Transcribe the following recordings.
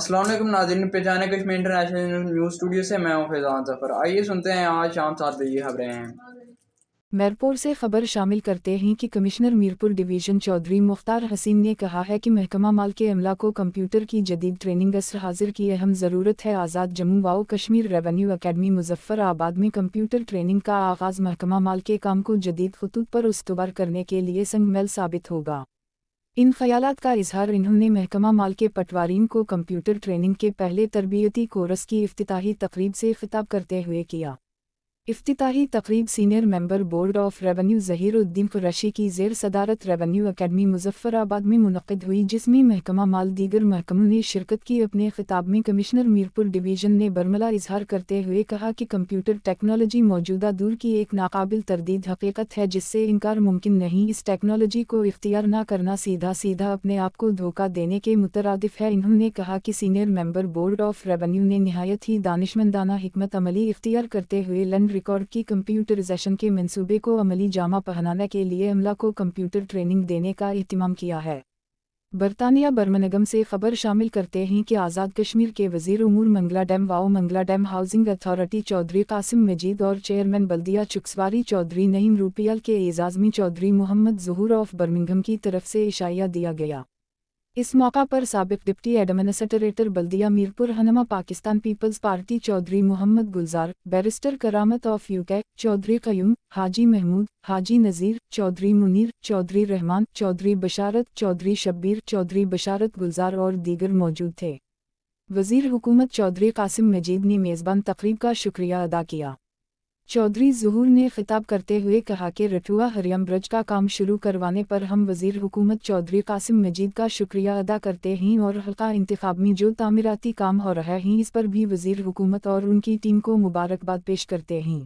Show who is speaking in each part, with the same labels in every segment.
Speaker 1: السلام علیکم ناظرین، پہچانے کشمیر انٹرنیشنل نیوز اسٹوڈیو سے میں ہوں فیضان ظفر۔ آئیے سنتے ہیں آج شام 7 بجے خبریں ہیں۔
Speaker 2: میرپور سے خبر شامل کرتے ہیں کہ کمشنر میرپور ڈویژن چودھری مختار حسین نے کہا ہے کہ محکمہ مال کے عملہ کو کمپیوٹر کی جدید ٹریننگ عصر حاضر کی اہم ضرورت ہے۔ آزاد جموں و کشمیر ریونیو اکیڈمی مظفر آباد میں کمپیوٹر ٹریننگ کا آغاز محکمہ مال کے کام کو جدید خطوط پر استوار کرنے کے لیے سنگ میل ثابت ہوگا۔ ان خیالات کا اظہار انہوں نے محکمہ مال کے پٹوارین کو کمپیوٹر ٹریننگ کے پہلے تربیتی کورس کی افتتاحی تقریب سے خطاب کرتے ہوئے کیا۔ افتتاحی تقریب senior member board of revenue Zaheer الدین قریشی کی زیر صدارت ریونیو اکیڈمی مظفر آباد میں منعقد ہوئی، جس میں محکمہ مال دیگر محکموں نے شرکت کی۔ اپنے خطاب میں کمشنر میرپور ڈویژن نے برملا اظہار کرتے ہوئے کہا کہ کمپیوٹر ٹیکنالوجی موجودہ دور کی ایک ناقابل تردید حقیقت ہے جس سے انکار ممکن نہیں۔ اس ٹیکنالوجی کو اختیار نہ کرنا سیدھا اپنے آپ کو دھوکہ دینے کے مترادف ہے۔ انہوں نے کہا کہ senior member board of revenue نے نہایت ہی دانشمندانہ حکمت عملی اختیار کرتے ہوئے لینڈ ریکارڈ کی کمپیوٹرائزیشن کے منصوبے کو عملی جامہ پہنانے کے لیے عملہ کو کمپیوٹر ٹریننگ دینے کا اہتمام کیا ہے۔ برطانیہ برمنگھم سے خبر شامل کرتے ہیں کہ آزاد کشمیر کے وزیر امور منگلا ڈیم و Mangla dam housing authority Chaudhry Qasim Majid اور چیئرمین بلدیہ چکسواری چودھری نعیم روپیال کے اعزاز میں چودھری محمد ظہور آف برمنگھم کی طرف سے عشائیہ دیا گیا۔ اس موقع پر سابق ڈپٹی ایڈمنسٹریٹر بلدیہ میرپور رہنما پاکستان پیپلز پارٹی چودھری محمد گلزار، بیرسٹر کرامت آف UK چودھری قیوم، حاجی محمود، حاجی نذیر، چودھری منیر، چودھری رحمان، چودھری بشارت، چودھری شبیر، چودھری بشارت گلزار اور دیگر موجود تھے۔ وزیر حکومت چودھری قاسم مجید نے میزبان تقریب کا شکریہ ادا کیا۔ چودھری ظہور نے خطاب کرتے ہوئے کہا کہ رٹھوا ہریم برج کا کام شروع کروانے پر ہم وزیر حکومت چودھری قاسم مجید کا شکریہ ادا کرتے ہیں اور حلقہ انتخاب میں جو تعمیراتی کام ہو رہا ہے اس پر بھی وزیر حکومت اور ان کی ٹیم کو مبارکباد پیش کرتے ہیں۔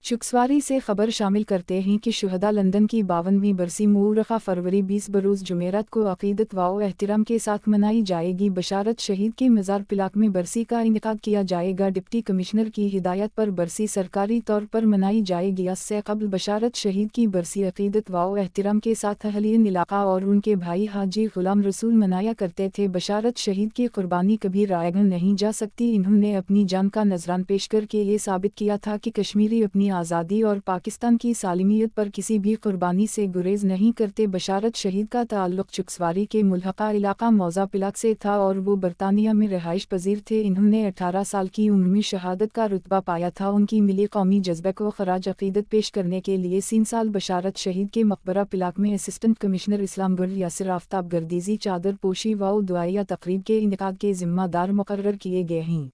Speaker 2: چکسواری سے خبر شامل کرتے ہیں کہ شہداء لندن کی 52ویں برسی مورخہ فروری 20 بروز جمعرات کو عقیدت و احترام کے ساتھ منائی جائے گی۔ بشارت شہید کے مزار پلاک میں برسی کا انعقاد کیا جائے گا۔ ڈپٹی کمشنر کی ہدایت پر برسی سرکاری طور پر منائی جائے گی۔ اس سے قبل بشارت شہید کی برسی عقیدت و احترام کے ساتھ اہلین علاقہ اور ان کے بھائی حاجی غلام رسول منایا کرتے تھے۔ بشارت شہید کی قربانی کبھی رائگاں نہیں جا سکتی۔ انہوں نے اپنی جان کا نذران پیش کر کے یہ ثابت کیا تھا کہ کشمیری اپنی آزادی اور پاکستان کی سالمیت پر کسی بھی قربانی سے گریز نہیں کرتے۔ بشارت شہید کا تعلق چکسواری کے ملحقہ علاقہ موضع پلاک سے تھا اور وہ برطانیہ میں رہائش پذیر تھے۔ انہوں نے 18 سال کی عمر میں شہادت کا رتبہ پایا تھا۔ ان کی ملی قومی جذبے کو خراج عقیدت پیش کرنے کے لیے 3 سال بشارت شہید کے مقبرہ پلاک میں اسسٹنٹ کمشنر اسلام گل یاسر آفتاب گردیزی چادر پوشی و دعائیہ تقریب کے انعقاد کے ذمہ دار مقرر کیے گئے ہیں۔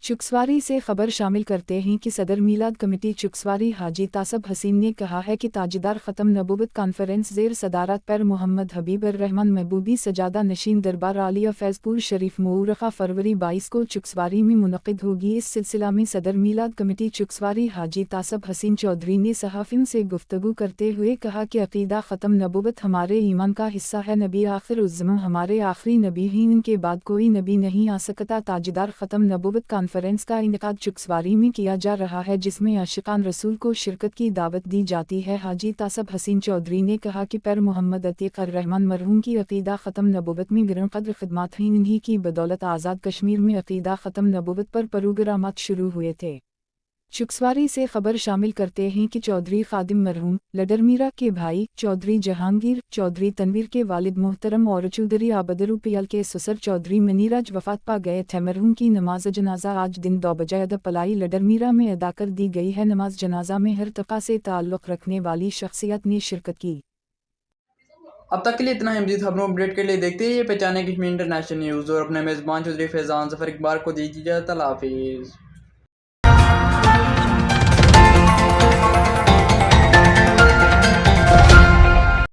Speaker 2: چکسواری سے خبر شامل کرتے ہیں کہ صدر میلاد کمیٹی چکسواری حاجی تاسب حسین نے کہا ہے کہ تاجدار ختم نبوت کانفرنس زیر صدارت پر محمد حبیب الرحمن محبوبی سجادہ نشین دربار عالیہ فیض پور شریف مورخہ فروری 22 کو چکسواری میں منعقد ہوگی۔ اس سلسلہ میں صدر میلاد کمیٹی چکسواری حاجی تاسب حسین چودھری نے صحافیوں سے گفتگو کرتے ہوئے کہا کہ عقیدہ ختم نبوت ہمارے ایمان کا حصہ ہے۔ نبی آخر الزمان ہمارے آخری نبی ہیں، ان کے بعد کوئی نبی نہیں آ سکتا۔ تاجدار ختم نبوت کانفرنس کا انعقاد چکسواری میں کیا جا رہا ہے جس میں عاشقان رسول کو شرکت کی دعوت دی جاتی ہے۔ حاجی تاسب حسین چودھری نے کہا کہ پیر محمد عتیق الرحمن مرحوم کی عقیدہ ختم نبوت میں گران قدر خدمات ہیں، انہی کی بدولت آزاد کشمیر میں عقیدہ ختم نبوت پر پروگرامات شروع ہوئے تھے۔ چکسواری سے خبر شامل کرتے ہیں کہ چودھری خادم مرحوم لڈرمیرا کے بھائی چودھری جہانگیر چودھری تنویر کے والد محترم اور چودھری عابد روپیال کے سسر چودھری منیراج وفات پا گئے تھے۔ مرحوم کی نماز جنازہ آج دن 2 بجے ادب پلائی لڈرمیرا میں ادا کر دی گئی ہے۔ نماز جنازہ میں ہر طبقہ سے تعلق رکھنے والی شخصیات نے شرکت کی۔
Speaker 1: اب تک کے لیے اتنا ہی۔ مزید خبروں اپڈیٹ کے لیے دیکھتے ہیں یہ پہچانے کشمیر انٹرنیشنل نیوز اور اپنے میزبان چودھری فیضان ظفر اقبال کو دیجیے اجازت۔ اللہ حافظ۔